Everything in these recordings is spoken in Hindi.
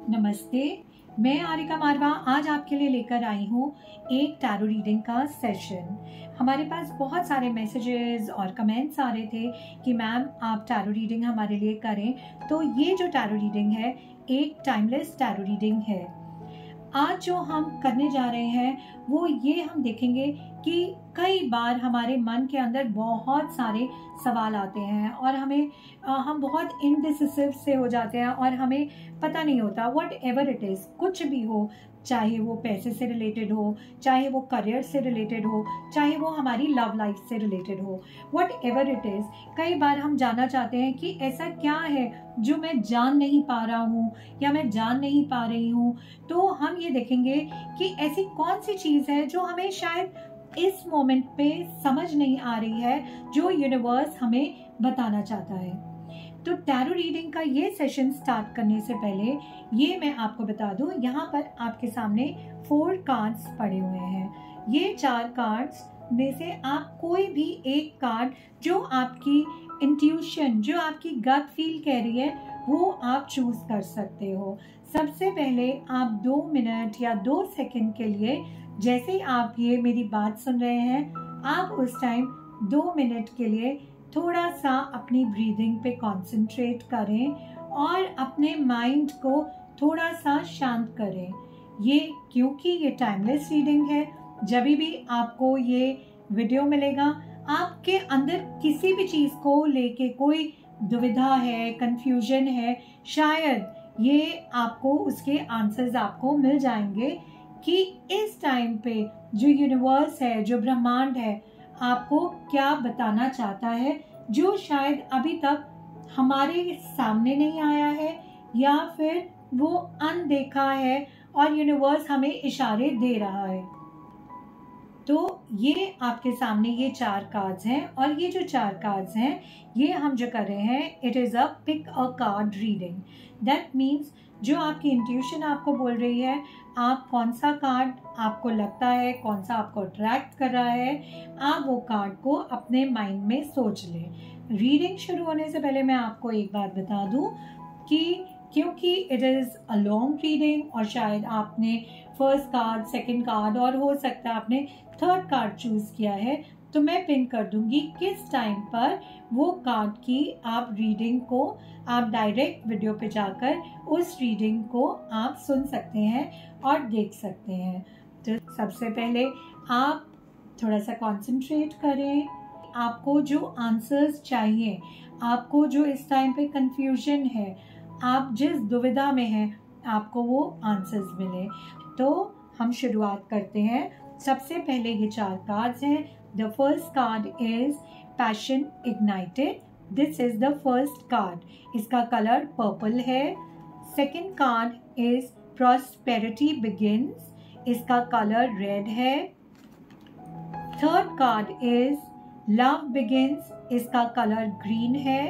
नमस्ते, मैं आरिका मारवा आज आपके लिए लेकर आई हूँ एक टैरो रीडिंग का सेशन। हमारे पास बहुत सारे मैसेजेस और कमेंट्स आ रहे थे कि मैम आप टैरो रीडिंग हमारे लिए करें। तो ये जो टैरो रीडिंग है एक टाइमलेस टैरो रीडिंग है। आज जो हम करने जा रहे हैं वो ये हम देखेंगे कि कई बार हमारे मन के अंदर बहुत सारे सवाल आते हैं और हम बहुत इनडिसिसिव से हो जाते हैं और हमें पता नहीं होता। व्हाट एवर इट इज़, कुछ भी हो, चाहे वो पैसे से रिलेटेड हो, चाहे वो करियर से रिलेटेड हो, चाहे वो हमारी लव लाइफ से रिलेटेड हो, व्हाट एवर इट इज़, कई बार हम जानना चाहते हैं कि ऐसा क्या है जो मैं जान नहीं पा रहा हूँ या मैं जान नहीं पा रही हूँ। तो हम ये देखेंगे कि ऐसी कौन सी चीज़ है जो हमें शायद इस मोमेंट पे समझ नहीं आ रही है, जो यूनिवर्स हमें बताना चाहता है। तो टैरो रीडिंग का ये सेशन स्टार्ट करने से पहले ये मैं आपको बता दूं, यहाँ पर आपके सामने 4 कार्ड्स पड़े हुए हैं। ये 4 कार्ड्स में से आप कोई भी एक कार्ड जो आपकी इंट्यूशन, जो आपकी गट फील कह रही है, वो आप चूज कर सकते हो। सबसे पहले आप 2 मिनट या 2 सेकंड के लिए, जैसे ही आप ये मेरी बात सुन रहे हैं, आप उस टाइम 2 मिनट के लिए थोड़ा सा अपनी ब्रीदिंग पे कंसंट्रेट करें और अपने माइंड को थोड़ा सा शांत करें। ये क्योंकि ये टाइमलेस रीडिंग है, जब भी आपको ये वीडियो मिलेगा, आपके अंदर किसी भी चीज़ को लेके कोई दुविधा है, कंफ्यूजन है, शायद ये आपको उसके आंसर्स आपको मिल जाएंगे कि इस टाइम पे जो यूनिवर्स है, जो ब्रह्मांड है, आपको क्या बताना चाहता है, जो शायद अभी तक हमारे सामने नहीं आया है या फिर वो अनदेखा है और यूनिवर्स हमें इशारे दे रहा है। तो ये आपके सामने ये 4 कार्ड्स हैं और ये जो 4 कार्ड्स हैं, ये हम जो कर रहे हैं, it is a pick a card reading. That means जो आपकी इंट्यूशन आपको बोल रही है, आप कौन सा कार्ड आपको लगता है, कौन सा आपको अट्रैक्ट कर रहा है, आप वो कार्ड को अपने माइंड में सोच लें। रीडिंग शुरू होने से पहले मैं आपको एक बात बता दूं कि क्योंकि it is a long reading और शायद आपने फर्स्ट कार्ड, सेकंड कार्ड और हो सकता है आपने थर्ड कार्ड चूज किया है, तो मैं पिन कर दूंगी किस टाइम पर वो कार्ड की आप रीडिंग को आप डायरेक्ट वीडियो पे जाकर उस रीडिंग को आप सुन सकते हैं और देख सकते हैं। तो सबसे पहले आप थोड़ा सा कंसंट्रेट करें। आपको जो आंसर्स चाहिए, आपको जो इस टाइम पे कंफ्यूजन है, आप जिस दुविधा में हैं, आपको वो आंसर्स मिले। तो हम शुरुआत करते हैं। सबसे पहले ये 4 कार्ड्स हैं। The first card is passion ignited. This is the first card. इसका कलर पर्पल है। Second card is prosperity begins. इसका कलर रेड है। Third card is love begins. इसका कलर ग्रीन है।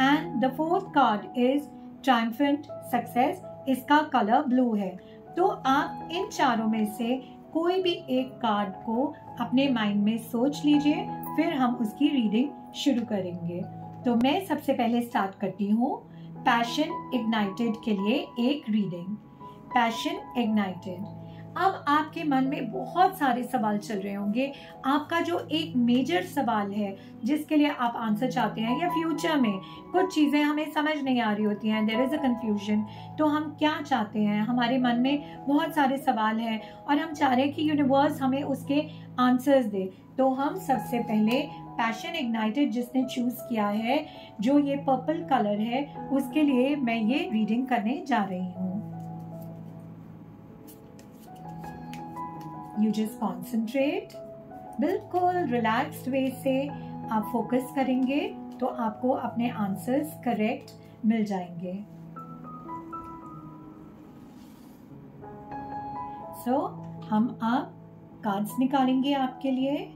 And the fourth card is triumphant success. इसका कलर ब्लू है। तो आप इन चारों में से कोई भी एक कार्ड को अपने माइंड में सोच लीजिए, फिर हम उसकी रीडिंग शुरू करेंगे। तो मैं सबसे पहले स्टार्ट करती हूँ पैशन इग्नाइटेड के लिए एक रीडिंग। Passion ignited. अब आपके मन में बहुत सारे सवाल चल रहे होंगे। आपका जो एक मेजर सवाल है जिसके लिए आप आंसर चाहते हैं, या फ्यूचर में कुछ चीज़ें हमें समझ नहीं आ रही होती हैं, देयर इज़ अ कंफ्यूजन। तो हम क्या चाहते हैं, हमारे मन में बहुत सारे सवाल हैं और हम चाह रहे हैं कि यूनिवर्स हमें उसके आंसर्स दे। तो हम सबसे पहले पैशन इग्नाइटेड जिसने चूज किया है, जो ये पर्पल कलर है, उसके लिए मैं ये रीडिंग करने जा रही हूँ। You just concentrate। बिल्कुल रिलैक्स्ड वे से आप फोकस करेंगे तो आपको अपने आंसर्स करेक्ट मिल जाएंगे। सो हम अब कार्ड्स निकालेंगे आपके लिए।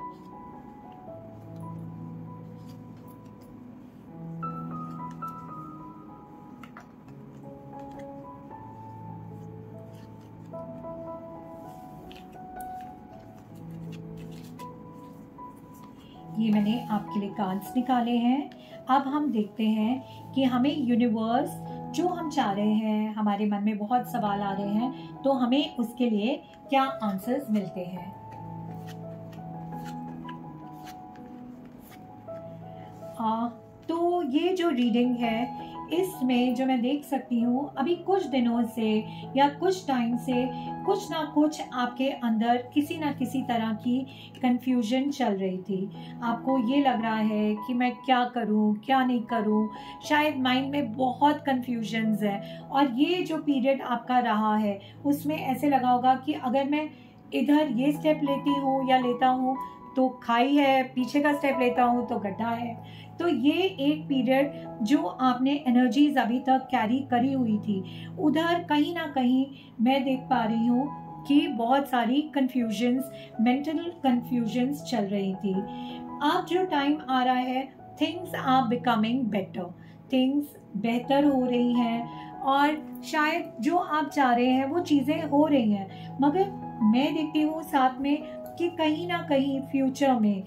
ये मैंने आपके लिए कार्ड्स निकाले हैं। अब हम देखते हैं कि हमें यूनिवर्स जो हम चाह रहे हैं, हमारे मन में बहुत सवाल आ रहे हैं, तो हमें उसके लिए क्या आंसर्स मिलते हैं। तो ये जो रीडिंग है, इसमें जो मैं देख सकती हूँ अभी कुछ दिनों से या कुछ टाइम से कुछ ना कुछ आपके अंदर किसी ना किसी तरह की कंफ्यूजन चल रही थी। आपको ये लग रहा है कि मैं क्या करूँ, क्या नहीं करूँ, शायद माइंड में बहुत कंफ्यूजन्स है। और ये जो पीरियड आपका रहा है उसमें ऐसे लगा होगा कि अगर मैं इधर ये स्टेप लेती हूँ या लेता हूँ तो खाई है, पीछे का स्टेप लेता हूँ तो गड्ढा है। तो ये एक पीरियड जो आपने एनर्जीज अभी तक कैरी करी हुई थी, उधर कहीं ना कहीं मैं देख पा रही हूँ कि बहुत सारी कंफ्यूजन्स, मेंटल कंफ्यूजन्स चल रही थी। अब जो टाइम आ रहा है, things are becoming better, things बेहतर हो रही हैं और शायद जो आप चाह रहे हैं वो चीज़ें हो रही हैं। मगर मैं देखती हूँ साथ में कि कहीं ना कहीं फ्यूचर में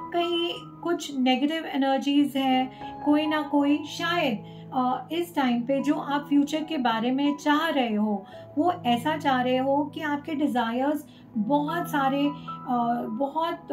कहीं कुछ नेगेटिव एनर्जीज हैं, कोई ना कोई शायद इस टाइम पे जो आप फ्यूचर के बारे में चाह रहे हो वो ऐसा चाह रहे हो कि आपके डिज़ायर्स बहुत सारे बहुत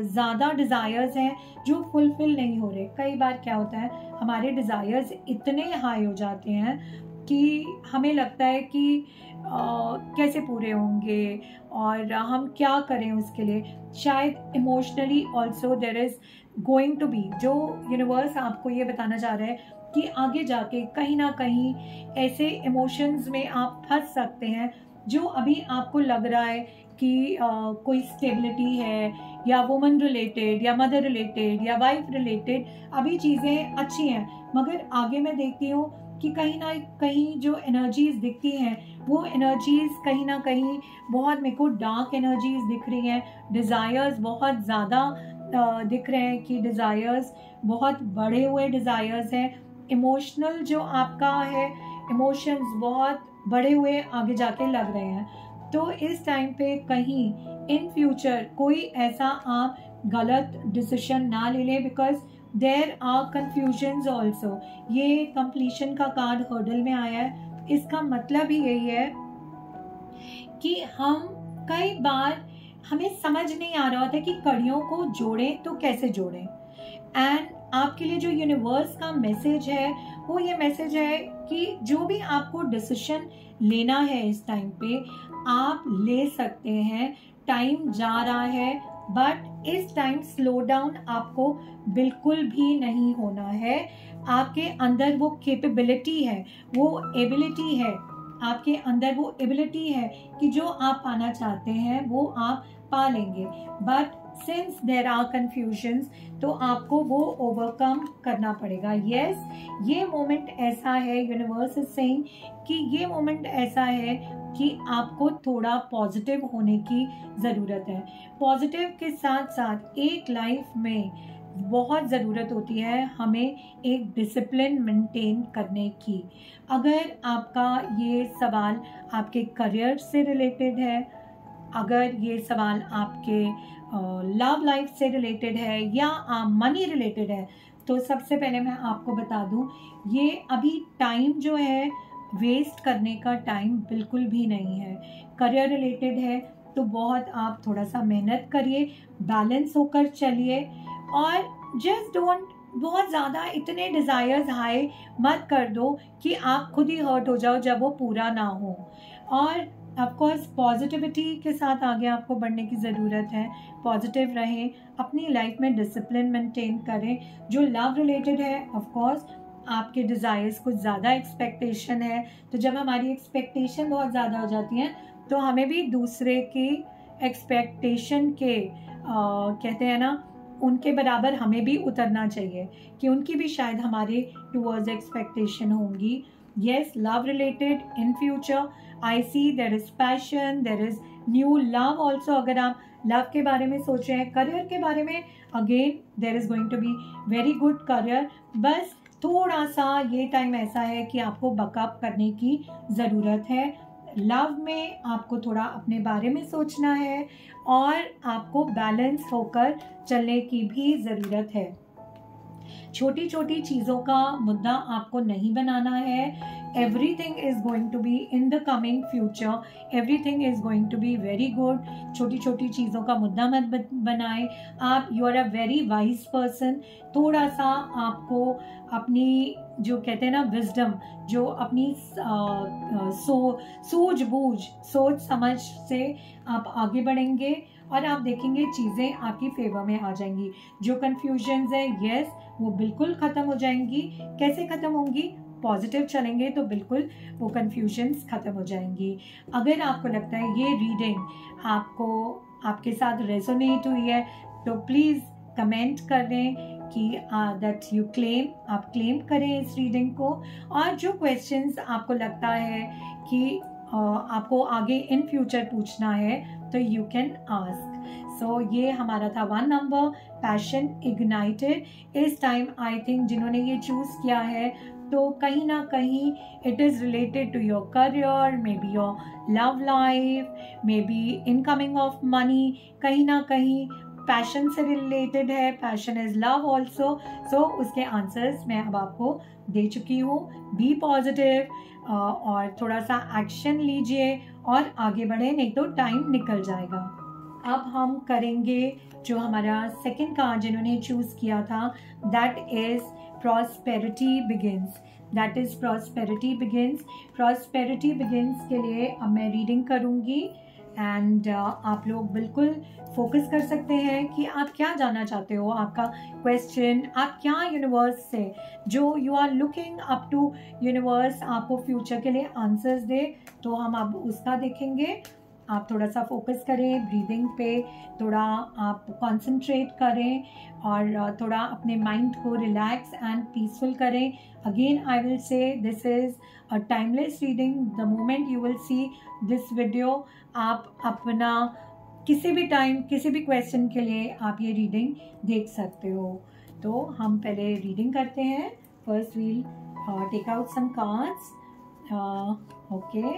ज़्यादा डिज़ायर्स हैं जो फुलफिल नहीं हो रहे। कई बार क्या होता है, हमारे डिज़ायर्स इतने हाई हो जाते हैं कि हमें लगता है कि कैसे पूरे होंगे और हम क्या करें उसके लिए। शायद emotionally also there is going to be, जो यूनिवर्स आपको ये बताना चाह रहा है कि आगे जाके कहीं ना कहीं ऐसे इमोशंस में आप फंस सकते हैं जो अभी आपको लग रहा है कि कोई स्टेबिलिटी है या वुमन रिलेटेड या मदर रिलेटेड या वाइफ रिलेटेड अभी चीज़ें अच्छी हैं, मगर आगे मैं देखती हूँ कि कहीं ना कहीं जो एनर्जीज दिखती हैं वो एनर्जीज कहीं ना कहीं बहुत मेरे को डार्क एनर्जीज दिख रही हैं। डिज़ायर्स बहुत ज़्यादा दिख रहे हैं कि डिज़ायर्स बहुत बढ़े हुए डिज़ायर्स हैं। इमोशनल जो आपका है, इमोशंस बहुत बढ़े हुए आगे जाके लग रहे हैं। तो इस टाइम पे कहीं इन फ्यूचर कोई ऐसा आप गलत डिसीजन ना ले लें, because there are confusions also. ये कंप्लीशन का कार्ड हर्डल में आया है। इसका मतलब ही यही है कि हम कई बार हमें समझ नहीं आ रहा होता कि कड़ियों को जोड़ें तो कैसे जोड़ें। एंड आपके लिए जो यूनिवर्स का मैसेज है वो ये मैसेज है कि जो भी आपको डिसीजन लेना है इस टाइम पे आप ले सकते हैं। टाइम जा रहा है बट इस टाइम स्लो डाउन आपको बिल्कुल भी नहीं होना है। आपके अंदर वो कैपेबिलिटी है, वो एबिलिटी है, आपके अंदर वो एबिलिटी है कि जो आप पाना चाहते हैं वो आप पा लेंगे। But since there are confusions तो आपको वो ओवरकम करना पड़ेगा। यस, ये मोमेंट ऐसा है, यूनिवर्स इज सेइंग कि ये मोमेंट ऐसा है कि आपको थोड़ा पॉजिटिव होने की ज़रूरत है। पॉजिटिव के साथ साथ एक लाइफ में बहुत ज़रूरत होती है हमें एक डिसिप्लिन मेंटेन करने की। अगर आपका ये सवाल आपके करियर से रिलेटेड है, अगर ये सवाल आपके लव लाइफ से रिलेटेड है या मनी रिलेटेड है, तो सबसे पहले मैं आपको बता दूं, ये अभी टाइम जो है वेस्ट करने का टाइम बिल्कुल भी नहीं है। करियर रिलेटेड है तो बहुत आप थोड़ा सा मेहनत करिए, बैलेंस होकर चलिए और जस्ट डोंट बहुत ज़्यादा इतने डिज़ायर्स हाई मत कर दो कि आप खुद ही हर्ट हो जाओ जब वो पूरा ना हो। और ऑफकोर्स पॉजिटिविटी के साथ आगे आपको बढ़ने की ज़रूरत है। पॉजिटिव रहें, अपनी लाइफ में डिसिप्लिन मेंटेन करें। जो लव रिलेटेड है ऑफकोर्स आपके डिज़ायर्स कुछ ज़्यादा एक्सपेक्टेशन है, तो जब हमारी एक्सपेक्टेशन बहुत ज़्यादा हो जाती है तो हमें भी दूसरे की एक्सपेक्टेशन के कहते हैं ना, उनके बराबर हमें भी उतरना चाहिए कि उनकी भी शायद हमारे टूवर्ड्स एक्सपेक्टेशन होंगी। Yes, love related in future I see there is passion, there is new love also। अगर आप लव के बारे में सोच रहे हैं, करियर के बारे में again there is going to be very good career। बस थोड़ा सा ये टाइम ऐसा है कि आपको बकअप करने की ज़रूरत है। लव में आपको थोड़ा अपने बारे में सोचना है और आपको बैलेंस होकर चलने की भी ज़रूरत है। छोटी छोटी चीज़ों का मुद्दा आपको नहीं बनाना है। Everything is going to be in the coming future, everything is going to be very good. छोटी छोटी चीज़ों का मुद्दा मत बनाएं। आप you are a very wise person. थोड़ा सा आपको अपनी जो कहते हैं ना विजडम, जो अपनी सूझबूझ सोच समझ से आप आगे बढ़ेंगे और आप देखेंगे चीज़ें आपकी फेवर में आ जाएंगी। जो कन्फ्यूजन्स है यस वो बिल्कुल ख़त्म हो जाएंगी। कैसे ख़त्म होंगी? पॉजिटिव चलेंगे तो बिल्कुल वो कन्फ्यूजन्स ख़त्म हो जाएंगी। अगर आपको लगता है ये रीडिंग आपको आपके साथ रेजोनेट हुई है तो प्लीज़ कमेंट कर दें कि दैट यू क्लेम, आप क्लेम करें इस रीडिंग को। और जो क्वेश्चंस आपको लगता है कि आपको आगे इन फ्यूचर पूछना है तो यू कैन आस्क। सो ये हमारा था 1 नंबर, पैशन इग्नाइटेड। इस टाइम आई थिंक जिन्होंने ये चूज किया है तो कहीं ना कहीं it is related to your career, maybe your love life, maybe incoming of money, कहीं ना कहीं पैशन से रिलेटेड है। Passion is love also. So उसके आंसर्स मैं अब आपको दे चुकी हूँ। बी पॉजिटिव और थोड़ा सा एक्शन लीजिए और आगे बढ़े, नहीं तो टाइम निकल जाएगा। अब हम करेंगे जो हमारा सेकंड कार्ड जिन्होंने चूज किया था, that is prosperity begins. That is prosperity begins. Prosperity begins के लिए अब मैं रीडिंग करूँगी एंड आप लोग बिल्कुल फोकस कर सकते हैं कि आप क्या जानना चाहते हो, आपका क्वेश्चन, आप क्या यूनिवर्स से जो you are looking up to universe आपको फ्यूचर के लिए आंसर्स दे, तो हम अब उसका देखेंगे। आप थोड़ा सा फोकस करें ब्रीदिंग पे, थोड़ा आप कंसंट्रेट करें और थोड़ा अपने माइंड को रिलैक्स एंड पीसफुल करें। अगेन आई विल से this is a timeless reading. The moment you will see this video, आप अपना किसी भी टाइम किसी भी क्वेश्चन के लिए आप ये रीडिंग देख सकते हो। तो हम पहले रीडिंग करते हैं। First we'll take out some cards. Okay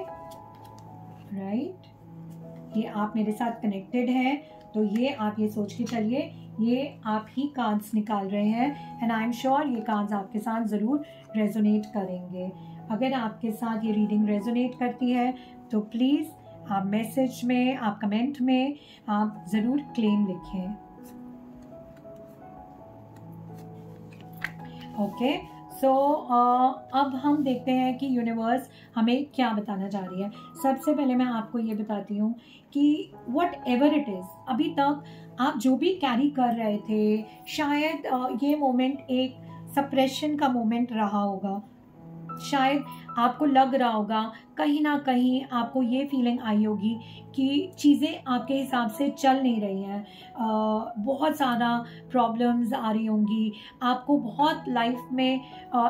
right, ये आप मेरे साथ कनेक्टेड हैं तो ये आप ये सोच के चलिए ये आप ही कार्ड्स निकाल रहे हैं एंड आई एम श्योर ये कार्ड्स आपके साथ ज़रूर रेजोनेट करेंगे। अगर आपके साथ ये रीडिंग रेजोनेट करती है तो प्लीज़ आप मैसेज में, आप कमेंट में आप ज़रूर क्लेम लिखें। ओके सो अब हम देखते हैं कि यूनिवर्स हमें क्या बताना चाह रही है। सबसे पहले मैं आपको ये बताती हूँ कि वट एवर इट इज़, अभी तक आप जो भी कैरी कर रहे थे, शायद ये मोमेंट एक सप्रेशन का मोमेंट रहा होगा। शायद आपको लग रहा होगा, कहीं ना कहीं आपको ये फीलिंग आई होगी कि चीज़ें आपके हिसाब से चल नहीं रही हैं, बहुत ज़्यादा प्रॉब्लम्स आ रही होंगी, आपको बहुत लाइफ में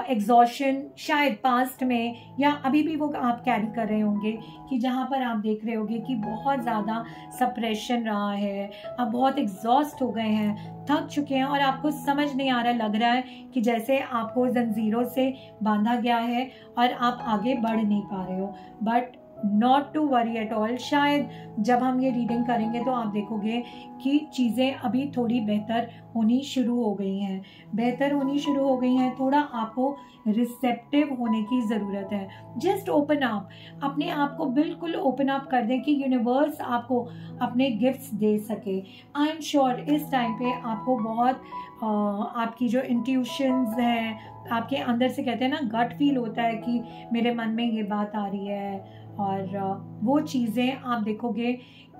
एग्जॉशन शायद पास्ट में या अभी भी वो आप कैरी कर रहे होंगे कि जहाँ पर आप देख रहे होंगे कि बहुत ज़्यादा सप्रेशन रहा है, आप बहुत एग्जॉस्ट हो गए हैं, थक चुके हैं और आपको समझ नहीं आ रहा, लग रहा है कि जैसे आपको जंजीरों से बांधा गया है और आप आगे बढ़ नहीं पा रहे हो। But not to worry at all. शायद जब हम ये रीडिंग करेंगे तो आप देखोगे कि चीज़ें अभी थोड़ी बेहतर होनी शुरू हो गई हैं, बेहतर होनी शुरू हो गई हैं। थोड़ा आपको रिसेप्टिव होने की ज़रूरत है। जस्ट ओपन अप, अपने आप को बिल्कुल ओपन अप कर दें कि यूनिवर्स आपको अपने गिफ्ट्स दे सके। आई एम श्योर इस टाइम पे आपको बहुत आपकी जो इंट्यूशंस हैं, आपके अंदर से कहते हैं ना गट फील होता है कि मेरे मन में ये बात आ रही है, और वो चीज़ें आप देखोगे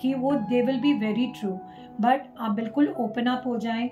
कि वो they will be very true. But आप बिल्कुल ओपन अप हो जाएं।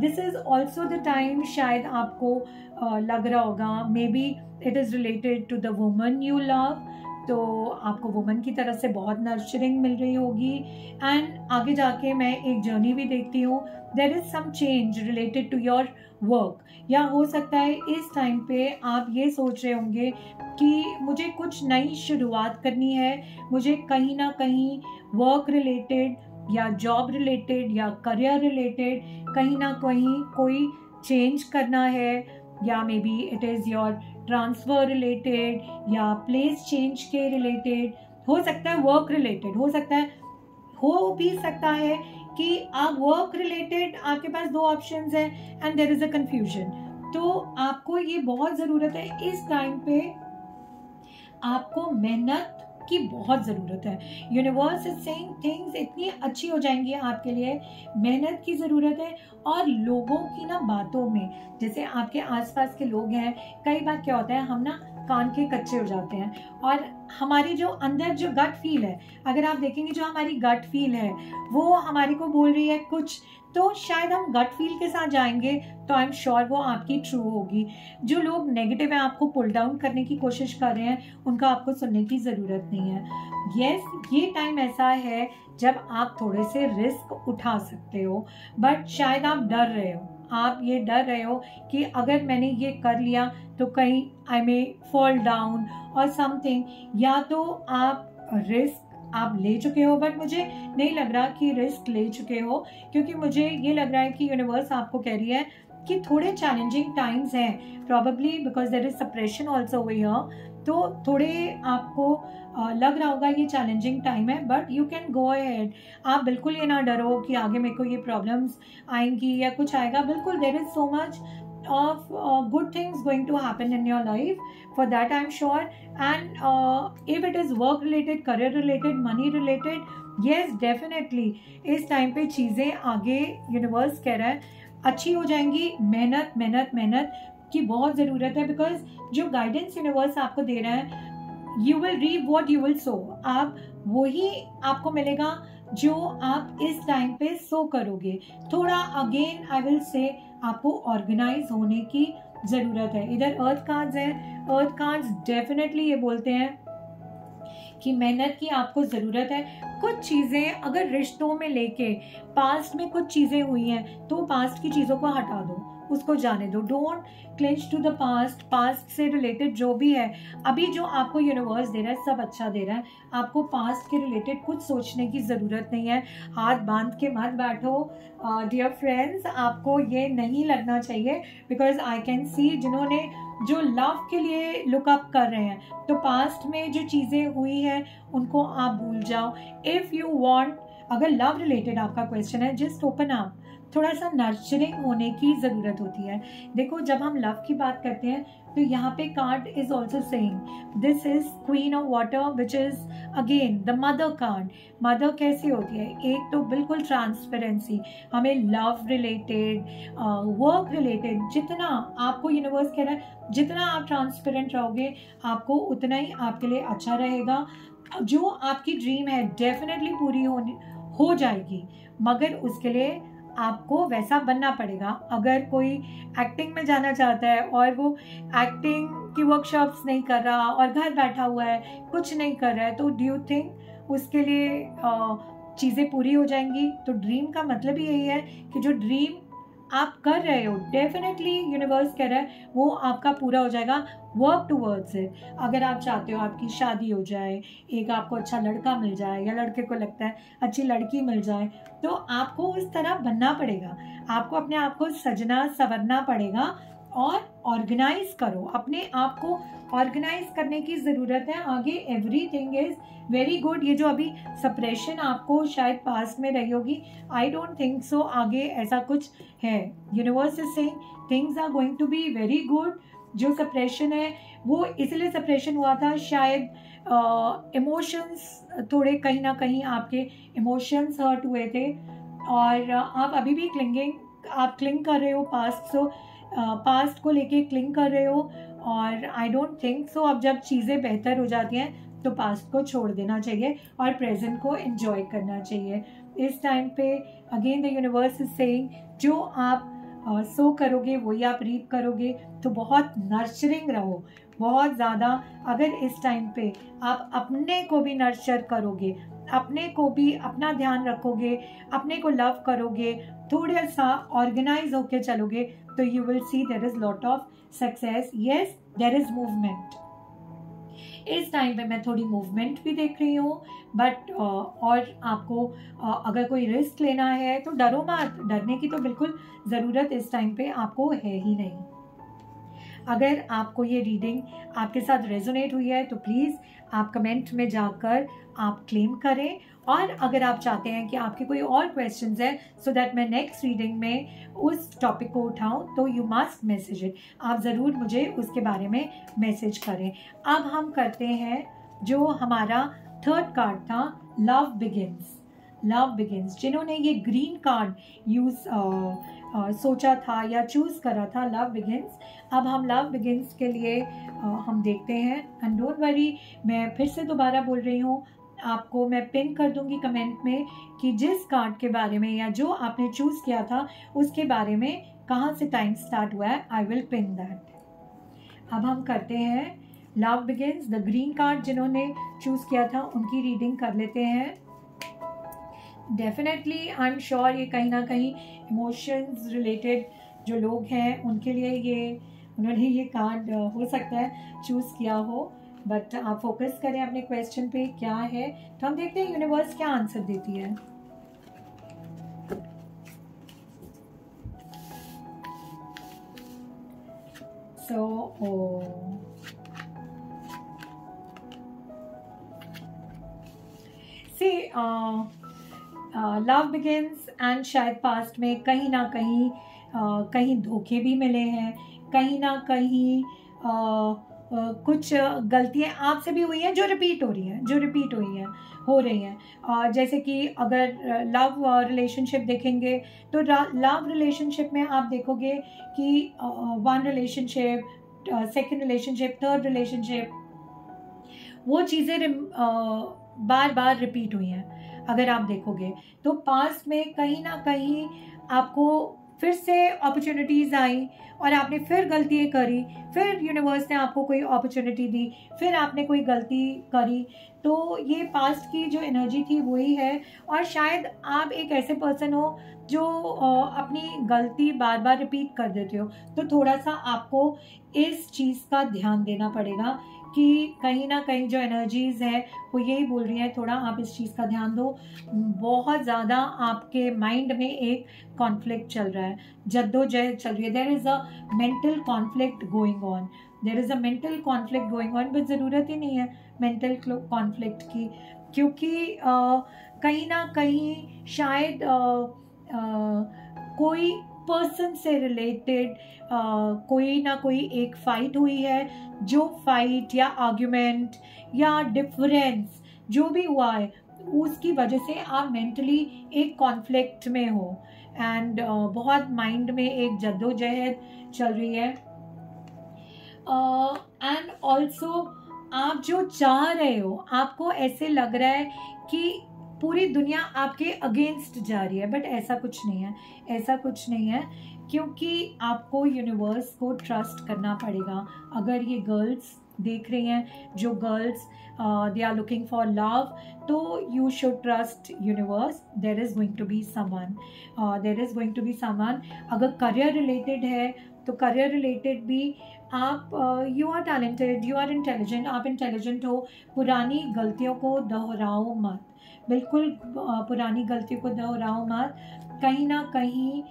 This is also the time, शायद आपको लग रहा होगा maybe it is related to the woman you love, तो आपको वुमन की तरफ से बहुत नर्चरिंग मिल रही होगी। एंड आगे जाके मैं एक जर्नी भी देखती हूँ, there is some change related to your work, या हो सकता है इस टाइम पे आप ये सोच रहे होंगे कि मुझे कुछ नई शुरुआत करनी है, मुझे कहीं ना कहीं वर्क रिलेटेड या जॉब रिलेटेड या करियर रिलेटेड कहीं ना कहीं कोई चेंज करना है, या may be it is your transfer related या प्लेस चेंज के रिलेटेड, हो सकता है वर्क रिलेटेड, हो सकता है, हो भी सकता है कि आप वर्क रिलेटेड, आपके पास 2 ऑप्शंस हैं and there is a confusion. तो आपको ये बहुत ज़रूरत है इस टाइम पे, आपको मेहनत की बहुत ज़रूरत है। यूनिवर्स इज सेइंग थिंग्स इतनी अच्छी हो जाएंगी आपके लिए, मेहनत की ज़रूरत है। और लोगों की ना बातों में, जैसे आपके आसपास के लोग हैं, कई बार क्या होता है हम ना कान के कच्चे हो जाते हैं और हमारी जो अंदर जो गट फील है, अगर आप देखेंगे जो हमारी गट फील है वो हमारे को बोल रही है कुछ, तो शायद हम गट फील के साथ जाएंगे तो आई एम श्योर वो आपकी ट्रू होगी। जो लोग नेगेटिव है, आपको पुल डाउन करने की कोशिश कर रहे हैं, उनका आपको सुनने की ज़रूरत नहीं है। यस, ये टाइम ऐसा है जब आप थोड़े से रिस्क उठा सकते हो, बट शायद आप डर रहे हो, आप ये डर रहे हो कि अगर मैंने ये कर लिया तो कहीं आई मे फॉल डाउन और समथिंग। या तो आप रिस्क आप ले चुके हो, बट मुझे नहीं लग रहा कि रिस्क ले चुके हो, क्योंकि मुझे ये लग रहा है कि यूनिवर्स आपको कह रही है कि थोड़े चैलेंजिंग टाइम्स हैं, probably because there is suppression also over here. तो थोड़े आपको लग रहा होगा ये चैलेंजिंग टाइम है, but you can go ahead. आप बिल्कुल ये ना डरो कि आगे मेरे को ये प्रॉब्लम्स आएंगी या कुछ आएगा, बिल्कुल there is so much of good things going to happen in your life, for that I'm sure. And if it is work related, career related, money related, yes definitely इस टाइम पे चीज़ें आगे यूनिवर्स कह रहा है अच्छी हो जाएंगी। मेहनत मेहनत मेहनत की बहुत ज़रूरत है, बिकॉज जो गाइडेंस यूनिवर्स आपको दे रहा है, you will reap what you will sow, आप वही आपको मिलेगा जो आप इस टाइम पे सो करोगे। थोड़ा अगेन आई विल से आपको ऑर्गेनाइज होने की ज़रूरत है। इधर अर्थ कार्ड्स हैं, अर्थ कार्ड्स डेफिनेटली ये बोलते हैं कि मेहनत की आपको ज़रूरत है। कुछ चीज़ें अगर रिश्तों में लेके पास्ट में कुछ चीज़ें हुई हैं तो पास्ट की चीज़ों को हटा दो, उसको जाने दो। Don't clinch to the past. Past से रिलेटेड जो भी है अभी जो आपको यूनिवर्स दे रहा है सब अच्छा दे रहा है। आपको पास्ट के रिलेटेड कुछ सोचने की ज़रूरत नहीं है। हाथ बांध के मत बैठो डियर फ्रेंड्स, आपको ये नहीं लगना चाहिए, बिकॉज आई कैन सी जिन्होंने जो लव के लिए लुकअप कर रहे हैं, तो पास्ट में जो चीज़ें हुई हैं उनको आप भूल जाओ। इफ़ यू वांट, अगर लव रिलेटेड आपका क्वेश्चन है, जस्ट ओपन अप। थोड़ा सा नर्चरिंग होने की ज़रूरत होती है। देखो जब हम लव की बात करते हैं तो यहाँ पे card is also saying this is queen of water, which is again the mother card. Mother कैसी होती है? एक तो बिल्कुल ट्रांसपेरेंसी, हमें लव रिलेटेड, वर्क रिलेटेड, जितना आपको यूनिवर्स कह रहा है जितना आप ट्रांसपेरेंट रहोगे आपको उतना ही आपके लिए अच्छा रहेगा। जो आपकी ड्रीम है डेफिनेटली पूरी हो जाएगी, मगर उसके लिए आपको वैसा बनना पड़ेगा। अगर कोई एक्टिंग में जाना चाहता है और वो एक्टिंग की वर्कशॉप्स नहीं कर रहा और घर बैठा हुआ है, कुछ नहीं कर रहा है, तो डू यू थिंक उसके लिए चीज़ें पूरी हो जाएंगी? तो ड्रीम का मतलब ही यही है कि जो ड्रीम आप कर रहे हो डेफिनेटली यूनिवर्स कह रहा है वो आपका पूरा हो जाएगा। Work towards it. अगर आप चाहते हो आपकी शादी हो जाए, एक आपको अच्छा लड़का मिल जाए, या लड़के को लगता है अच्छी लड़की मिल जाए, तो आपको उस तरह बनना पड़ेगा। आपको अपने आप को सजना संवरना पड़ेगा और ऑर्गेनाइज करो। अपने आप को ऑर्गेनाइज करने की ज़रूरत है। आगे एवरीथिंग इज़ वेरी गुड। ये जो अभी सप्रेशन आपको शायद पास्ट में रही होगी, आई डोंट थिंक सो आगे ऐसा कुछ है। Universe is saying things are going to be very good. जो सप्रेशन है वो इसलिए सप्रेशन हुआ था, शायद इमोशंस थोड़े कहीं ना कहीं आपके इमोशंस हर्ट हुए थे और आप अभी भी क्लिंग कर रहे हो पास्ट। सो पास्ट को लेके क्लिंग कर रहे हो और आई डोंट थिंक सो अब जब चीज़ें बेहतर हो जाती हैं तो पास्ट को छोड़ देना चाहिए और प्रेजेंट को एंजॉय करना चाहिए। इस टाइम पे again the universe is saying जो आप सो करोगे वही आप रीप करोगे। तो बहुत नर्चरिंग रहो, बहुत ज़्यादा। अगर इस टाइम पे आप अपने को भी नर्चर करोगे, अपने को भी अपना ध्यान रखोगे, अपने को लव करोगे, थोड़ा सा ऑर्गेनाइज होके चलोगे, तो you will see there is lot of success. Yes, there is movement. इस टाइम पे मैं थोड़ी मूवमेंट भी देख रही हूँ, बट और आपको अगर कोई रिस्क लेना है तो डरो मत। डरने की तो बिल्कुल ज़रूरत इस टाइम पे आपको है ही नहीं। अगर आपको ये रीडिंग आपके साथ रेजोनेट हुई है तो प्लीज़ आप कमेंट में जाकर आप क्लेम करें, और अगर आप चाहते हैं कि आपके कोई और क्वेश्चंस है सो दैट मैं नेक्स्ट रीडिंग में उस टॉपिक को उठाऊं, तो यू मस्ट मैसेज इट, आप ज़रूर मुझे उसके बारे में मैसेज करें। अब हम करते हैं जो हमारा थर्ड कार्ड था, लव बिगिंस। लव बिगिंस, जिन्होंने ये ग्रीन कार्ड सोचा था या चूज करा था, लव बिगिंस। अब हम लव बिगिंस के लिए हम देखते हैं, एंड डोंट वरी, मैं फिर से दोबारा बोल रही हूँ, आपको मैं पिन कर दूंगी कमेंट में कि जिस कार्ड के बारे में या जो आपने चूज किया था उसके बारे में कहाँ से टाइम स्टार्ट हुआ है, आई विल पिन दैट। अब हम करते हैं love begins, the green card जिन्होंने चूज किया था उनकी रीडिंग कर लेते हैं। डेफिनेटली आई एम श्योर ये कहीं ना कहीं इमोशंस रिलेटेड जो लोग हैं उनके लिए उन्होंने ये कार्ड हो सकता है चूज किया हो, बट आप फोकस करें अपने क्वेश्चन पे क्या है, तो हम देखते हैं यूनिवर्स क्या आंसर देती है। लव बिगिंस एंड शायद पास्ट में कहीं ना कहीं कहीं धोखे भी मिले हैं, कहीं ना कहीं कुछ गलतियाँ आपसे भी हुई हैं जो रिपीट हो रही हैं। जैसे कि अगर लव रिलेशनशिप देखेंगे तो लव रिलेशनशिप में आप देखोगे कि one relationship, second relationship, third relationship, वो चीज़ें बार बार रिपीट हुई हैं। अगर आप देखोगे तो पास्ट में कहीं ना कहीं आपको फिर से अपॉर्चुनिटीज़ आई और आपने फिर गलतियाँ करी, फिर यूनिवर्स ने आपको कोई अपॉर्चुनिटी दी, फिर आपने कोई गलती करी, तो ये पास्ट की जो एनर्जी थी वही है। और शायद आप एक ऐसे पर्सन हो जो अपनी गलती बार बार रिपीट कर देते हो, तो थोड़ा सा आपको इस चीज़ का ध्यान देना पड़ेगा कि कहीं ना कहीं जो एनर्जीज है वो यही बोल रही है, थोड़ा आप इस चीज़ का ध्यान दो। बहुत ज़्यादा आपके माइंड में एक कॉन्फ्लिक्ट चल रहा है, जद्दोजहद चल रही है, there is a mental conflict going on, but ज़रूरत ही नहीं है मेंटल कॉन्फ्लिक्ट की, क्योंकि कहीं ना कहीं शायद कोई पर्सन से रिलेटेड कोई ना कोई एक फाइट हुई है, जो फाइट या आर्ग्यूमेंट या डिफरेंस जो भी हुआ है उसकी वजह से आप मेंटली एक कॉन्फ्लिक्ट में हो, एंड बहुत माइंड में एक जद्दोजहद चल रही है। एंड ऑल्सो आप जो चाह रहे हो, आपको ऐसे लग रहा है कि पूरी दुनिया आपके अगेंस्ट जा रही है, बट ऐसा कुछ नहीं है, क्योंकि आपको यूनिवर्स को ट्रस्ट करना पड़ेगा। अगर ये गर्ल्स देख रही हैं, जो girls they are looking for love, तो you should trust universe, there is going to be someone. अगर करियर रिलेटेड है तो करियर रिलेटेड भी आप you are talented, you are intelligent, आप इंटेलिजेंट हो, पुरानी गलतियों को दोहराओ मत, बिल्कुल पुरानी गलतियों को दोहराओ मत। कहीं ना कहीं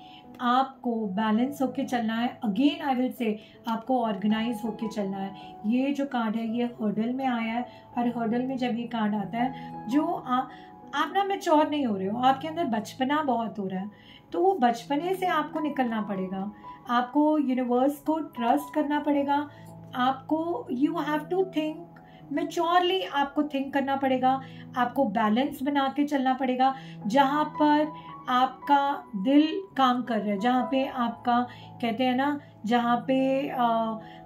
आपको बैलेंस होके चलना है। अगेन आई विल से आपको ऑर्गेनाइज होके चलना है। ये जो कार्ड है ये हर्डल में आया है, और हर्डल में जब ये कार्ड आता है, जो आप ना मैच्योर नहीं हो रहे हो, आपके अंदर बचपना बहुत हो रहा है, तो वो बचपने से आपको निकलना पड़ेगा। आपको यूनिवर्स को ट्रस्ट करना पड़ेगा, आपको you have to think maturely, आपको थिंक करना पड़ेगा, आपको बैलेंस बना के चलना पड़ेगा। जहाँ पर आपका दिल काम कर रहा है, जहाँ पे आपका, कहते हैं ना, जहाँ पे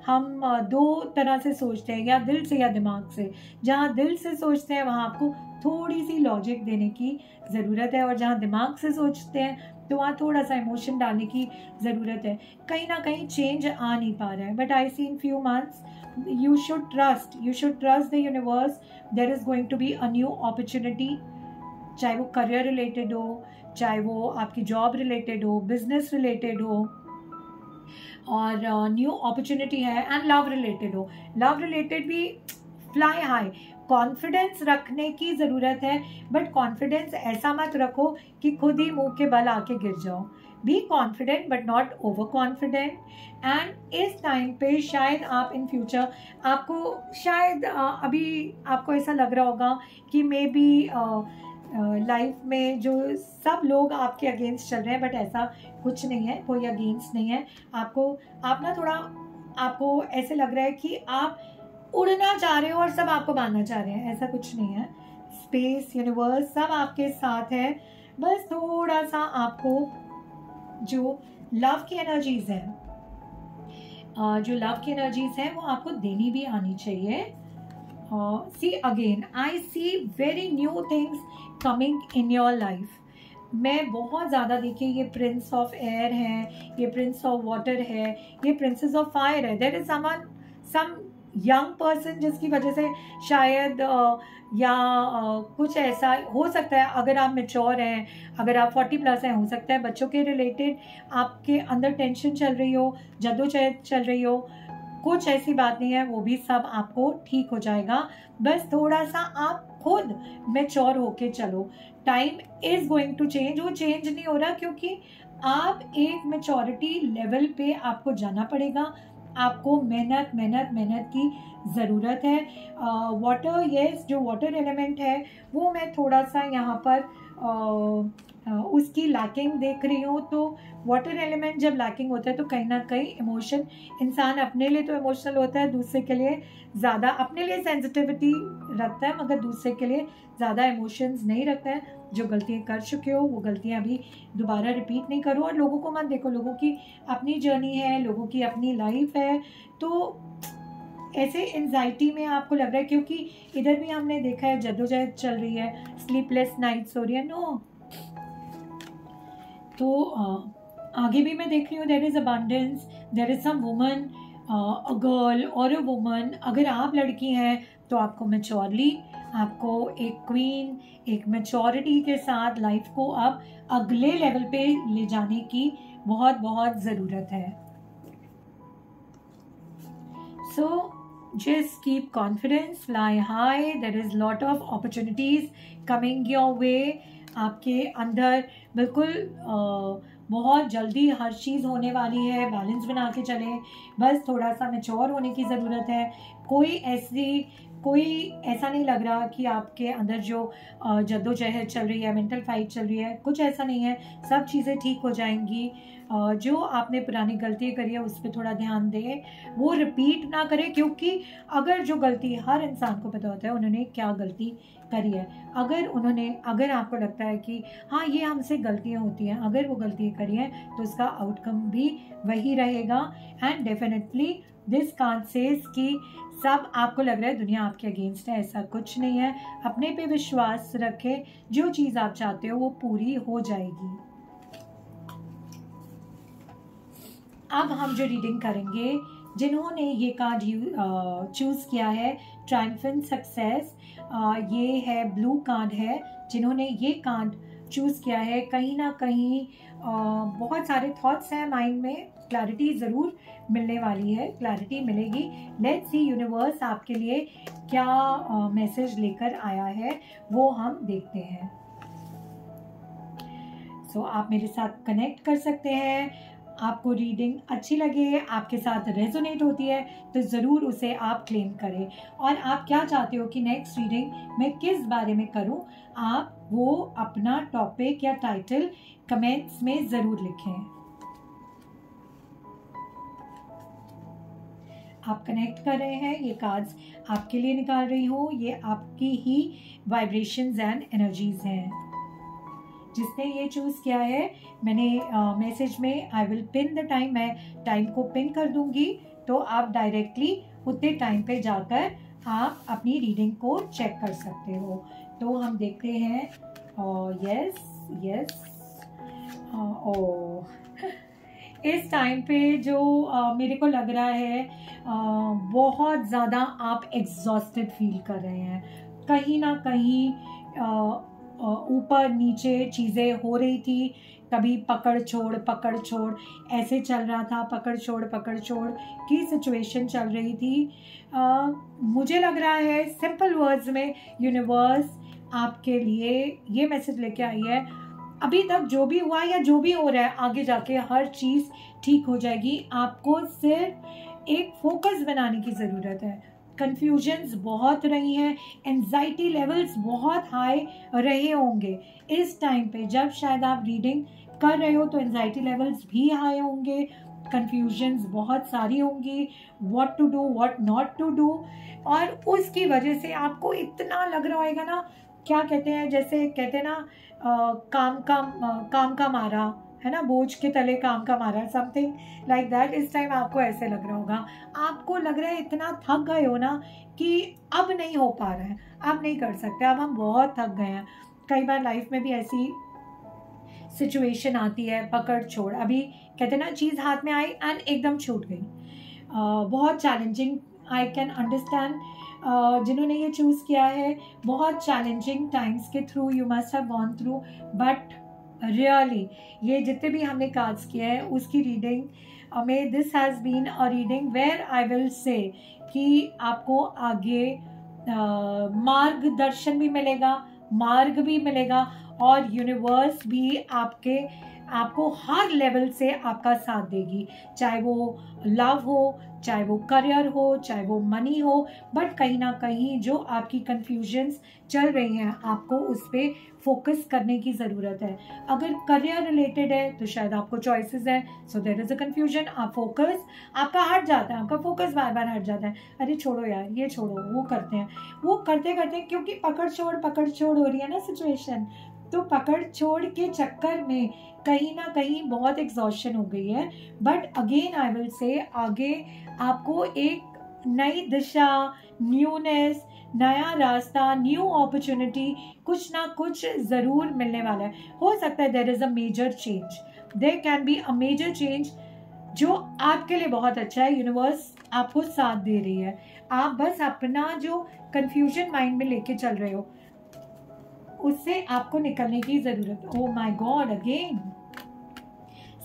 हम दो तरह से सोचते हैं, या दिल से या दिमाग से। जहाँ दिल से सोचते हैं वहाँ आपको थोड़ी सी लॉजिक देने की ज़रूरत है, और जहाँ दिमाग से सोचते हैं तो वहाँ थोड़ा सा इमोशन डालने की ज़रूरत है। कहीं ना कहीं चेंज आ नहीं पा रहा है, but I see in few months you should trust the universe, there is going to be a new opportunity, चाहे वो करियर रिलेटेड हो, चाहे वो आपकी जॉब रिलेटेड हो, बिजनेस रिलेटेड हो, और न्यू अपॉर्चुनिटी है। एंड लव रिलेटेड भी फ्लाई हाई, कॉन्फिडेंस रखने की ज़रूरत है, बट कॉन्फिडेंस ऐसा मत रखो कि खुद ही मुंह के बल आके गिर जाओ। Be confident but not over confident. And इस टाइम पे शायद आप इन फ्यूचर, आपको शायद अभी आपको ऐसा लग रहा होगा कि मे बी लाइफ में जो सब लोग आपके अगेंस्ट चल रहे हैं, बट ऐसा कुछ नहीं है, कोई अगेंस्ट नहीं है आपको। आप ना थोड़ा, आपको ऐसे लग रहा है कि आप उड़ना चाह रहे हो और सब आपको बांधना चाह रहे हैं, ऐसा कुछ नहीं है। स्पेस, यूनिवर्स सब आपके साथ है। बस थोड़ा सा आपको जो लव की एनर्जीज है, जो लव की एनर्जीज है वो आपको देनी भी आनी चाहिए। See again, I see very new things coming in your life. मैं बहुत ज़्यादा, देखिए ये प्रिंस ऑफ एयर है, ये प्रिंस ऑफ वाटर है, ये प्रिंसेस ऑफ फायर है। There is some young person जिसकी वजह से शायद कुछ ऐसा हो सकता है। अगर आप मेच्योर हैं, अगर आप 40+ हैं, हो सकता है बच्चों के रिलेटेड आपके अंदर टेंशन चल रही हो, जद्दोजहद चल रही हो। कुछ ऐसी बात नहीं है, वो भी सब आपको ठीक हो जाएगा। बस थोड़ा सा आप खुद मेच्योर होके चलो। Time is going to change. वो चेंज नहीं हो रहा क्योंकि आप एक मेच्योरिटी लेवल पे आपको जाना पड़ेगा। आपको मेहनत मेहनत मेहनत की ज़रूरत है। वाटर, यस, जो वाटर एलिमेंट है वो मैं थोड़ा सा यहाँ पर उसकी लैकिंग देख रही हूँ। तो वाटर एलिमेंट जब लैकिंग होता है तो कहीं ना कहीं इमोशन, इंसान अपने लिए तो इमोशनल होता है, दूसरे के लिए ज़्यादा, अपने लिए सेंसिटिविटी रखता है मगर दूसरे के लिए ज़्यादा इमोशंस नहीं रखता है। जो गलतियाँ कर चुके हो वो गलतियाँ भी दोबारा रिपीट नहीं करो। और लोगों को मत देखो, लोगों की अपनी जर्नी है, लोगों की अपनी लाइफ है। तो ऐसे एंजाइटी में आपको लग रहा है, क्योंकि इधर भी हमने देखा है जद्दोजहद चल रही है, स्लीपलेस नाइट्स हो रही है। नो, तो आगे भी मैं देख रही हूँ, there is abundance, there is some woman, a girl और अ वुमन। अगर आप लड़की हैं तो आपको मैच्योरली, आपको एक क्वीन, एक मैच्योरिटी के साथ लाइफ को अब अगले लेवल पे ले जाने की बहुत बहुत ज़रूरत है। सो just keep confidence, fly high, there is lot of opportunities coming your way। आपके अंदर बिल्कुल बहुत जल्दी हर चीज़ होने वाली है। बैलेंस बना के चलें, बस थोड़ा सा मैच्योर होने की ज़रूरत है। कोई ऐसा नहीं लग रहा कि आपके अंदर जो जद्दोजहद चल रही है, मेंटल फाइट चल रही है, कुछ ऐसा नहीं है। सब चीज़ें ठीक हो जाएंगी। जो आपने पुरानी गलती करी है उस पर थोड़ा ध्यान दें, वो रिपीट ना करें। क्योंकि अगर जो गलती, हर इंसान को पता होता है उन्होंने क्या गलती करी है। अगर आपको लगता है कि हाँ ये हमसे गलतियाँ होती हैं, अगर वो गलती करी है तो उसका आउटकम भी वही रहेगा। And definitely this can't says कि सब आपको लग रहा है दुनिया आपके अगेंस्ट है, ऐसा कुछ नहीं है। अपने पे विश्वास रखें, जो चीज़ आप चाहते हो वो पूरी हो जाएगी। अब हम जो रीडिंग करेंगे, जिन्होंने ये कार्ड चूज़ किया है, ट्रायम्फेंट सक्सेस, ये है ब्लू कार्ड है। जिन्होंने ये कार्ड चूज़ किया है, कहीं ना कहीं बहुत सारे थॉट्स हैं माइंड में, क्लैरिटी ज़रूर मिलने वाली है, क्लैरिटी मिलेगी। लेट्स सी यूनिवर्स आपके लिए क्या मैसेज लेकर आया है, वो हम देखते हैं। सो आप मेरे साथ कनेक्ट कर सकते हैं। आपको रीडिंग अच्छी लगे, आपके साथ रेजोनेट होती है तो ज़रूर उसे आप क्लेम करें। और आप क्या चाहते हो कि नेक्स्ट रीडिंग मैं किस बारे में करूं, आप वो अपना टॉपिक या टाइटल कमेंट्स में ज़रूर लिखें। आप कनेक्ट कर रहे हैं, ये कार्ड्स आपके लिए निकाल रही हूँ, ये आपकी ही वाइब्रेशंस एंड एनर्जीज हैं। जिसने ये चूज़ किया है, मैंने मैसेज में I will pin the time, मैं टाइम को पिन कर दूंगी, तो आप डायरेक्टली उतने टाइम पे जाकर आप अपनी रीडिंग को चेक कर सकते हो। तो हम देखते हैं। यस इस टाइम पे जो मेरे को लग रहा है बहुत ज़्यादा आप एग्जॉस्टेड फील कर रहे हैं। कहीं ना कहीं ऊपर नीचे चीज़ें हो रही थी, कभी पकड़ छोड़ ऐसे चल रहा था, पकड़ छोड़ की सिचुएशन चल रही थी। मुझे लग रहा है सिंपल वर्ड्स में यूनिवर्स आपके लिए ये मैसेज लेके आई है अभी तक जो भी हुआ या जो भी हो रहा है, आगे जाके हर चीज़ ठीक हो जाएगी। आपको सिर्फ एक फोकस बनाने की ज़रूरत है। कन्फ्यूजन्स बहुत रही हैं, एंजाइटी लेवल्स बहुत हाई रहे होंगे इस टाइम पे। जब शायद आप रीडिंग कर रहे हो तो एंजाइटी लेवल्स भी हाई होंगे, कन्फ्यूजन्स बहुत सारी होंगी, what to do what not to do. और उसकी वजह से आपको इतना लग रहा होगा ना, क्या कहते हैं, जैसे कहते हैं ना काम का मारा है ना, बोझ के तले काम का मारा, समथिंग लाइक दैट। इस टाइम आपको ऐसे लग रहा होगा, आपको लग रहा है इतना थक गए हो ना कि अब नहीं हो पा रहा है, अब नहीं कर सकते, अब हम बहुत थक गए हैं। कई बार लाइफ में भी ऐसी सिचुएशन आती है, पकड़ छोड़, अभी कहते हैं ना चीज़ हाथ में आई एंड एकदम छूट गई। बहुत चैलेंजिंग, आई कैन अंडरस्टैंड जिन्होंने ये चूज़ किया है, बहुत चैलेंजिंग टाइम्स के through you must have gone through, but really ये जितने भी हमने कार्ड्स किए हैं उसकी रीडिंग में this has been a reading where I will say कि आपको आगे मार्गदर्शन भी मिलेगा, मार्ग भी मिलेगा, और यूनिवर्स भी आपको हर लेवल से आपका साथ देगी, चाहे वो लव हो, चाहे वो करियर हो, चाहे वो मनी हो। बट कहीं ना कहीं जो आपकी कंफ्यूजन्स चल रही हैं, आपको उस पर फोकस करने की ज़रूरत है। अगर करियर रिलेटेड है तो शायद आपको चॉइसेस है, so there is a confusion, आप फोकस आपका हट जाता है, आपका फोकस बार बार हट जाता है, अरे छोड़ो यार, ये छोड़ो, वो करते हैं, वो करते करते, क्योंकि पकड़ छोड़ हो रही है ना सिचुएशन, तो पकड़ छोड़ के चक्कर में कहीं ना कहीं बहुत एग्जॉशन हो गई है। बट अगेन आई विल से आगे आपको एक नई दिशा, न्यूनेस, नया रास्ता, न्यू अपॉर्चुनिटी, कुछ ना कुछ ज़रूर मिलने वाला है। हो सकता है there is a major change, there can be a major change जो आपके लिए बहुत अच्छा है। यूनिवर्स आपको साथ दे रही है, आप बस अपना जो कन्फ्यूजन माइंड में लेके चल रहे हो उससे आपको निकलने की जरूरत है। Oh my God, again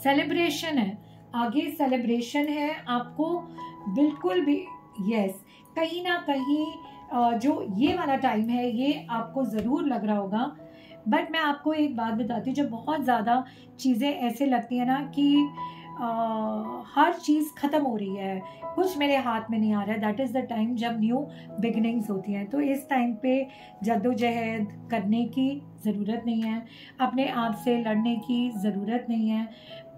celebration है, आगे सेलिब्रेशन है आपको बिल्कुल भी। यस, कहीं ना कहीं जो ये वाला टाइम है ये आपको ज़रूर लग रहा होगा। बट मैं आपको एक बात बताती हूँ, जब बहुत ज़्यादा चीज़ें ऐसे लगती हैं ना कि हर चीज़ ख़त्म हो रही है, कुछ मेरे हाथ में नहीं आ रहा है, दैट इज़ द टाइम जब न्यू बिगनिंग्स होती हैं। तो इस टाइम पे जद्दोजहद करने की ज़रूरत नहीं है, अपने आप से लड़ने की ज़रूरत नहीं है,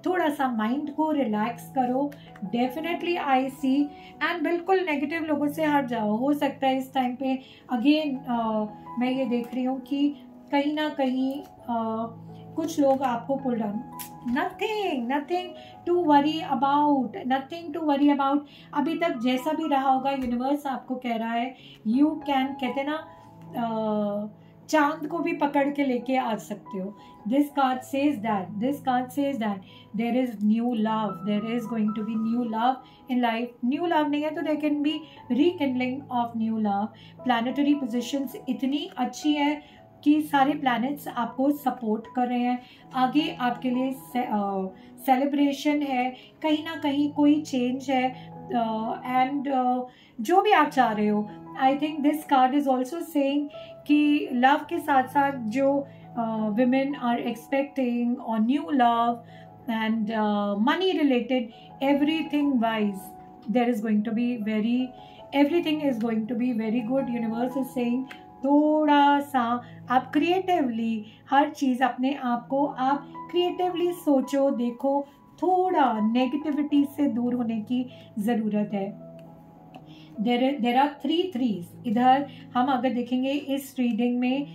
थोड़ा सा माइंड को रिलैक्स करो, डेफिनेटली आई सी, एंड बिल्कुल नेगेटिव लोगों से हट जाओ। हो सकता है इस टाइम पे अगेन मैं ये देख रही हूँ कि कहीं ना कहीं कुछ लोग आपको pull down, nothing to worry about, nothing to worry about. अभी तक जैसा भी रहा होगा, यूनिवर्स आपको कह रहा है यू कैन, कहते ना चांद को भी पकड़ के लेके आ सकते हो। This card says that there is new love, there is going to be new love in life. New love नहीं है तो there can be rekindling of new love. Planetary positions इतनी अच्छी है कि सारे प्लैनेट्स आपको सपोर्ट कर रहे हैं, आगे आपके लिए सेलिब्रेशन है, कहीं ना कहीं कोई चेंज है, एंड जो भी आप चाह रहे हो। I think this card is also saying कि लव के साथ साथ जो women are expecting or new love and money related, everything wise there is going to be everything is going to be very good. Universe is saying थोड़ा सा आप क्रिएटिवली हर चीज़, अपने आप को आप क्रिएटिवली सोचो, देखो, थोड़ा नेगेटिविटी से दूर होने की ज़रूरत है। देर आर 3 3s इधर हम अगर देखेंगे इस रीडिंग में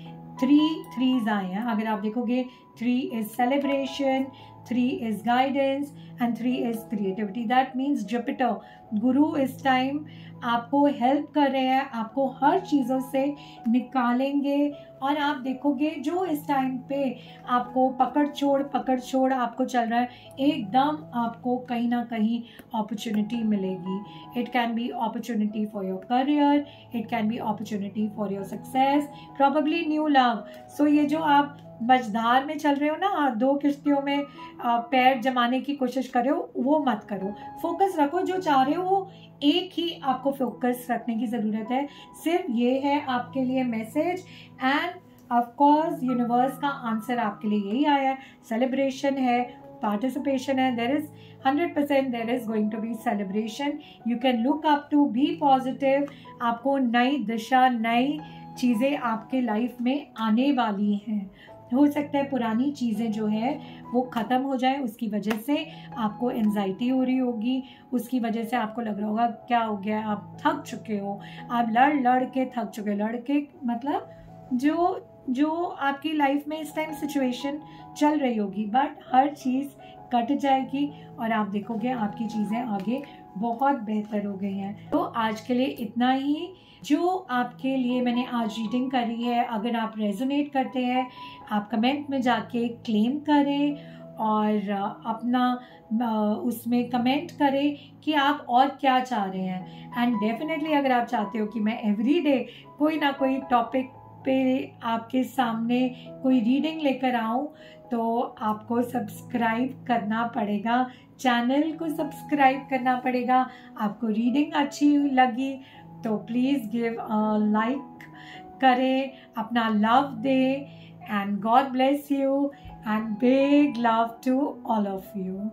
3 3s आए हैं। अगर आप देखोगे 3 is celebration, 3 is guidance and 3 is creativity. That means Jupiter, गुरु इस टाइम आपको हेल्प कर रहे हैं, आपको हर चीज़ों से निकालेंगे। और आप देखोगे जो इस टाइम पे आपको पकड़ छोड़ आपको चल रहा है, एकदम आपको कहीं ना कहीं अपॉर्चुनिटी मिलेगी। It can be opportunity for your career, it can be opportunity for your success, probably new love. So ये जो आप मझधार में चल रहे हो ना, 2 किश्तियों में पैर जमाने की कोशिश कर रहे हो, वो मत करो। फोकस रखो, जो चाह रहे हो वो एक ही आपको फोकस रखने की ज़रूरत है। सिर्फ ये है आपके लिए message, and of course universe का आंसर आपके लिए यही आया है, सेलिब्रेशन है, पार्टिसिपेशन है, there is 100% there is going to be celebration. You can look up to, be positive. आपको नई दिशा, नई चीज़ें आपके लाइफ में आने वाली हैं। हो सकता है पुरानी चीज़ें जो है वो ख़त्म हो जाए, उसकी वजह से आपको एंजाइटी हो रही होगी, उसकी वजह से आपको लग रहा होगा क्या हो गया, आप थक चुके हो, आप लड़ के थक चुके हो। लड़ के मतलब जो आपकी लाइफ में इस टाइम सिचुएशन चल रही होगी, बट हर चीज़ कट जाएगी और आप देखोगे आपकी चीज़ें आगे बहुत बेहतर हो गई हैं। तो आज के लिए इतना ही जो आपके लिए मैंने आज रीडिंग करी है। अगर आप रेजोनेट करते हैं, आप कमेंट में जाके क्लेम करें और अपना उसमें कमेंट करें कि आप और क्या चाह रहे हैं। एंड डेफिनेटली अगर आप चाहते हो कि मैं एवरीडे कोई ना कोई टॉपिक पे आपके सामने कोई रीडिंग लेकर आऊँ, तो आपको सब्सक्राइब करना पड़ेगा, चैनल को सब्सक्राइब करना पड़ेगा। आपको रीडिंग अच्छी लगी तो प्लीज़ गिव अ लाइक करें, अपना लव दें, and God bless you and big love to all of you.